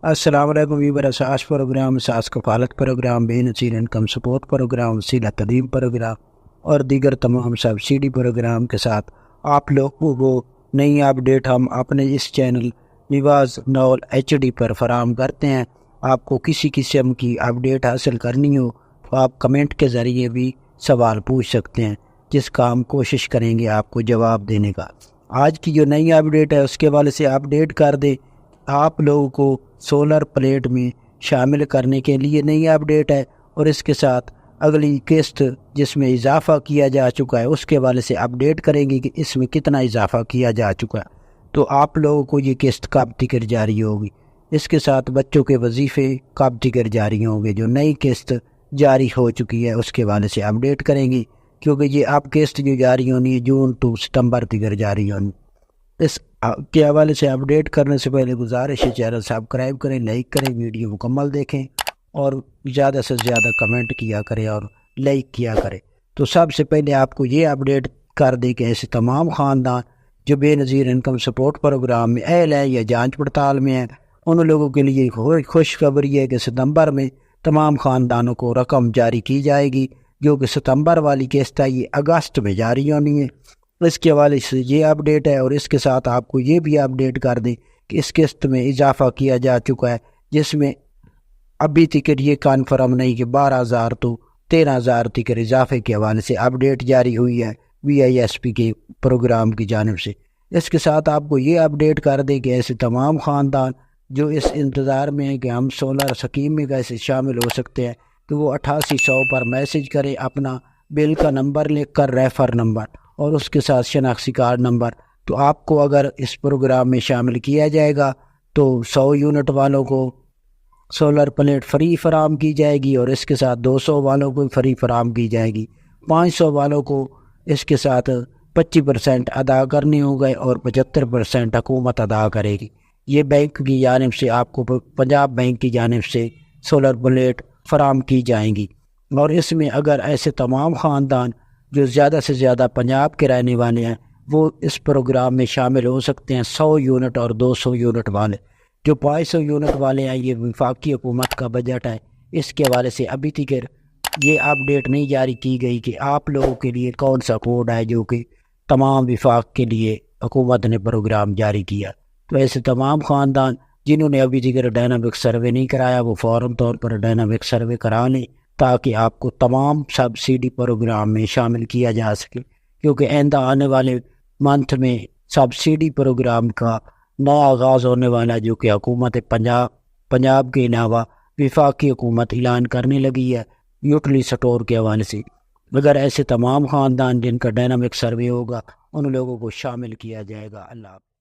السلام علیکم ویور اساس پروگرام، اساس کفالت پروگرام، بے نظیر انکم سپورٹ پروگرام، وسیلہ تدیم پروگرام اور دیگر تمام سبسڈی پروگرام کے ساتھ آپ لوگوں کو نئی اپڈیٹ ہم اپنے اس چینل نیواز نول HD پر فراہم کرتے ہیں۔ آپ کو کسی قسم کی اپڈیٹ حاصل کرنی ہو تو آپ کمنٹ کے ذریعے بھی سوال پوچھ سکتے ہیں، جس کا ہم کوشش کریں گے آپ کو جواب دینے کا۔ آج کی جو نئی اپڈیٹ ہے اس کے حوالے سے اپڈیٹ کر دیں، آپ لوگوں کو سولر پلیٹ میں شامل کرنے کے لیے نئی اپڈیٹ ہے، اور اس کے ساتھ اگلی قسط جس میں اضافہ کیا جا چکا ہے اس کے حوالے سے اپڈیٹ کریں گے کہ اس میں کتنا اضافہ کیا جا چکا ہے، تو آپ لوگوں کو یہ قسط کب تک جاری ہوگی۔ اس کے ساتھ بچوں کے وظیفے کب تک جاری ہوں گے، جو نئی قسط جاری ہو چکی ہے اس کے حوالے سے اپڈیٹ کریں گے، کیونکہ یہ اب قسط جو جاری ہونی ہے جون ٹو ستمبر تک جاری ہونی۔ اس کے حوالے سے اپڈیٹ کرنے سے پہلے گزارش ہے چینل سبسکرائب کریں، لائک کریں، ویڈیو مکمل دیکھیں اور زیادہ سے زیادہ کمنٹ کیا کریں اور لائک کیا کریں۔ تو سب سے پہلے آپ کو یہ اپڈیٹ کر دیں کہ ایسے تمام خاندان جو بے نظیر انکم سپورٹ پروگرام میں اہل ہیں یا جانچ پڑتال میں ہیں، ان لوگوں کے لیے خوشخبری ہے کہ ستمبر میں تمام خاندانوں کو رقم جاری کی جائے گی، جو کہ ستمبر والی قسط ہے یہ اگست میں جاری ہونی ہے۔ اس کے حوالے سے یہ اپڈیٹ ہے، اور اس کے ساتھ آپ کو یہ بھی اپڈیٹ کر دیں کہ اس قسط میں اضافہ کیا جا چکا ہے، جس میں ابھی تک یہ کنفرم نہیں کہ 12,000 تو 13,000 تک اضافے کے حوالے سے اپڈیٹ جاری ہوئی ہے VISP کے پروگرام کی جانب سے۔ اس کے ساتھ آپ کو یہ اپڈیٹ کر دیں کہ ایسے تمام خاندان جو اس انتظار میں ہیں کہ ہم سولر اسکیم میں کیسے شامل ہو سکتے ہیں، تو وہ 8800 پر میسج کریں، اپنا بل کا نمبر لکھ کر ریفر نمبر اور اس کے ساتھ شناختی کارڈ نمبر، تو آپ کو اگر اس پروگرام میں شامل کیا جائے گا تو 100 یونٹ والوں کو سولر پلیٹ فری فراہم کی جائے گی، اور اس کے ساتھ 200 والوں کو فری فراہم کی جائے گی، 500 والوں کو اس کے ساتھ 25% ادا کرنے ہوں گے اور 75% حکومت ادا کرے گی۔ یہ بینک کی جانب سے آپ کو پنجاب بینک کی جانب سے سولر پلیٹ فراہم کی جائیں گی، اور اس میں اگر ایسے تمام خاندان جو زیادہ سے زیادہ پنجاب کے رہنے والے ہیں وہ اس پروگرام میں شامل ہو سکتے ہیں۔ 100 یونٹ اور 200 یونٹ والے، جو 500 یونٹ والے ہیں یہ وفاقی حکومت کا بجٹ ہے، اس کے حوالے سے ابھی تک یہ اپڈیٹ نہیں جاری کی گئی کہ آپ لوگوں کے لیے کون سا کوڈ ہے جو کہ تمام وفاق کے لیے حکومت نے پروگرام جاری کیا۔ تو ایسے تمام خاندان جنہوں نے ابھی تک ڈائنامک سروے نہیں کرایا وہ فوراً طور پر ڈائنامک سروے کرا لیں، تاکہ آپ کو تمام سبسڈی پروگرام میں شامل کیا جا سکے، کیونکہ آئندہ آنے والے منتھ میں سبسڈی پروگرام کا نیا آغاز ہونے والا، جو کہ حکومت پنجاب کے علاوہ وفاقی حکومت اعلان کرنے لگی ہے یوٹیلیٹی سٹور کے حوالے سے۔ اگر ایسے تمام خاندان جن کا ڈائنامک سروے ہوگا ان لوگوں کو شامل کیا جائے گا۔ اللہ حافظ۔